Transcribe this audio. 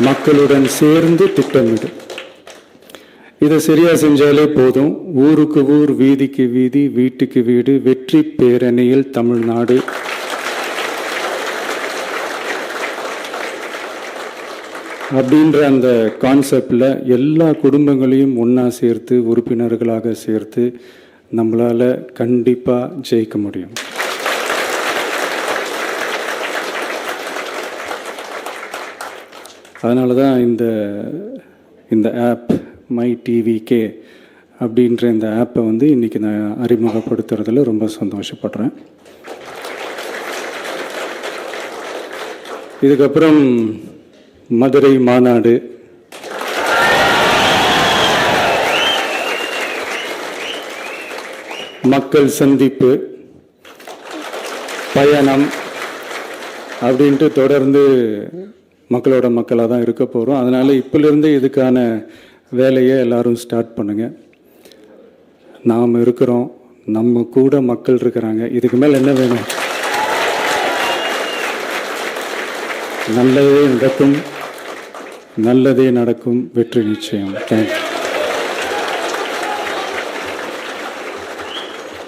மக்களுடன் சேர்ந்து திட்டமிடு. இதை சரியா செஞ்சாலே போதும். ஊருக்கு ஊர், வீதிக்கு வீதி, வீட்டுக்கு வீடு, வெற்றி பேரணியில் தமிழ்நாடு. அப்படின்ற அந்த கான்செப்டில் எல்லா குடும்பங்களையும் ஒன்றா சேர்த்து, உறுப்பினர்களாக சேர்த்து நம்மளால் கண்டிப்பாக ஜெயிக்க முடியும். அதனால தான் இந்த ஆப் மை டிவிகே அப்படின்ற இந்த ஆப்பை வந்து இன்றைக்கி நான் அறிமுகப்படுத்துறதுல ரொம்ப சந்தோஷப்படுறேன். இதுக்கப்புறம் மதுரை மாநாடு, மக்கள் சந்திப்பு, பயணம் அப்படின்ட்டு தொடர்ந்து மக்களோட மக்களாக தான் இருக்க போகிறோம். அதனால் இப்போலேருந்து இதுக்கான வேலையை எல்லோரும் ஸ்டார்ட் பண்ணுங்கள். நாம் இருக்கிறோம், நம்ம கூட மக்கள் இருக்கிறாங்க. இதுக்கு மேலே என்ன வேணும்? நல்லதே நடக்கும், நல்லதே நடக்கும், வெற்றி நிச்சயம். தேங்க்யூ.